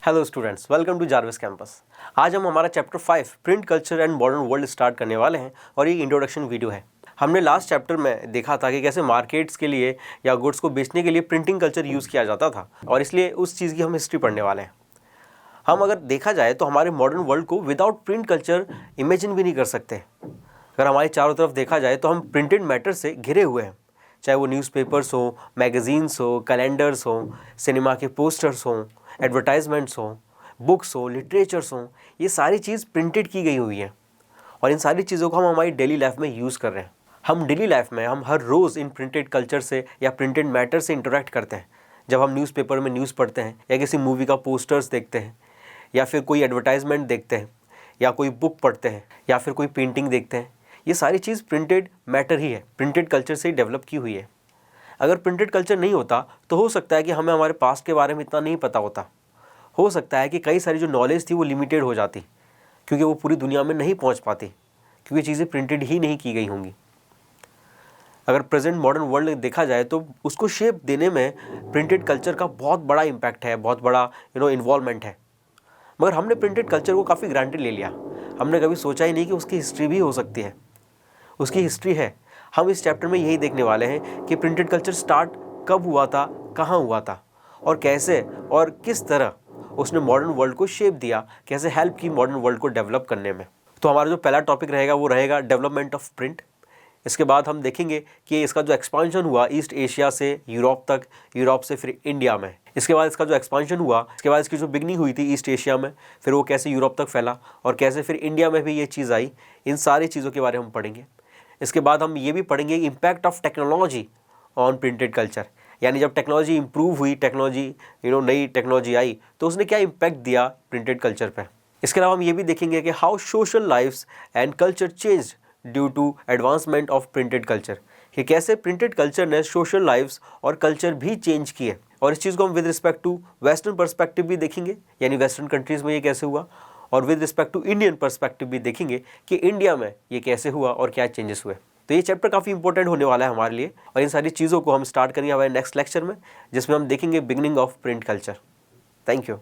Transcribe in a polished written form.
Hello students, welcome to Jarvis campus. आज हम हमारा chapter 5 print culture and modern world start करने वाले हैं और ये इंट्रोडक्शन वीडियो है। हमने लास्ट चैप्टर में देखा था कि कैसे मार्केट्स के लिए या गुड्स को बेचने के लिए प्रिंटिंग कल्चर यूज़ किया जाता था और इसलिए उस चीज़ की हम हिस्ट्री पढ़ने वाले हैं। हम अगर देखा जाए तो हमारे मॉडर्न वर्ल्ड को विदाउट प्रिंट कल्चर इमेजिन भी नहीं कर सकते। अगर हमारी चारों तरफ देखा जाए तो हम प्रिंटेड मैटर से घिरे हुए हैं, चाहे वो न्यूज़पेपर्स हो, मैगज़ीन्स हो, कैलेंडर्स हो, सिनेमा के पोस्टर्स हों, एडवर्टाइजमेंट्स हों, बुक्स हो, लिटरेचर्स हों, ये सारी चीज़ प्रिंटेड की गई हुई हैं और इन सारी चीज़ों को हम हमारी डेली लाइफ में यूज़ कर रहे हैं। हम डेली लाइफ में हम हर रोज़ इन प्रिंटेड कल्चर से या प्रिंटेड मैटर से इंटरेक्ट करते हैं। जब हम न्यूज़पेपर में न्यूज़ पढ़ते हैं या किसी मूवी का पोस्टर्स देखते हैं या फिर कोई एडवर्टाइजमेंट देखते हैं या कोई बुक पढ़ते हैं या फिर कोई पेंटिंग देखते हैं, ये सारी चीज़ प्रिंटेड मैटर ही है, प्रिंटेड कल्चर से ही डेवलप की हुई है। अगर प्रिंटेड कल्चर नहीं होता तो हो सकता है कि हमें हमारे पास्ट के बारे में इतना नहीं पता होता। हो सकता है कि कई सारी जो नॉलेज थी वो लिमिटेड हो जाती, क्योंकि वो पूरी दुनिया में नहीं पहुंच पाती, क्योंकि चीज़ें प्रिंटेड ही नहीं की गई होंगी। अगर प्रेजेंट मॉडर्न वर्ल्ड देखा जाए तो उसको शेप देने में प्रिंटेड कल्चर का बहुत बड़ा इम्पैक्ट है, बहुत बड़ा इन्वॉल्वमेंट है। मगर हमने प्रिंटेड कल्चर को काफ़ी ग्रांटेड ले लिया। हमने कभी सोचा ही नहीं कि उसकी हिस्ट्री भी हो सकती है। उसकी हिस्ट्री है। हम इस चैप्टर में यही देखने वाले हैं कि प्रिंटेड कल्चर स्टार्ट कब हुआ था, कहाँ हुआ था और कैसे और किस तरह उसने मॉडर्न वर्ल्ड को शेप दिया, कैसे हेल्प की मॉडर्न वर्ल्ड को डेवलप करने में। तो हमारा जो पहला टॉपिक रहेगा वो रहेगा डेवलपमेंट ऑफ प्रिंट। इसके बाद हम देखेंगे कि इसका जो एक्सपांशन हुआ ईस्ट एशिया से यूरोप तक, यूरोप से फिर इंडिया में। इसके बाद इसका जो एक्सपांशन हुआ, इसके बाद इसकी जो बिगनिंग हुई थी ईस्ट एशिया में, फिर वो कैसे यूरोप तक फैला और कैसे फिर इंडिया में भी ये चीज़ आई। इन सारी चीज़ों के बारे में हम पढ़ेंगे। इसके बाद हम ये भी पढ़ेंगे impact of technology on printed culture, यानी जब टेक्नोलॉजी इंप्रूव हुई, टेक्नोलॉजी नई टेक्नोलॉजी आई तो उसने क्या इम्पैक्ट दिया प्रिंटेड कल्चर पे। इसके अलावा हम ये भी देखेंगे कि how social lifes and culture change due to advancement of printed culture, कि कैसे प्रिंटेड कल्चर ने सोशल लाइफ्स और कल्चर भी चेंज किए। और इस चीज़ को हम with respect to western perspective भी देखेंगे, यानी वेस्टर्न कंट्रीज़ में ये कैसे हुआ, और with respect to Indian perspective भी देखेंगे कि इंडिया में ये कैसे हुआ और क्या चेंजेस हुए। तो ये चैप्टर काफ़ी इंपॉर्टेंट होने वाला है हमारे लिए और इन सारी चीज़ों को हम स्टार्ट करेंगे हमारे नेक्स्ट लेक्चर में, जिसमें हम देखेंगे beginning of print culture. Thank you.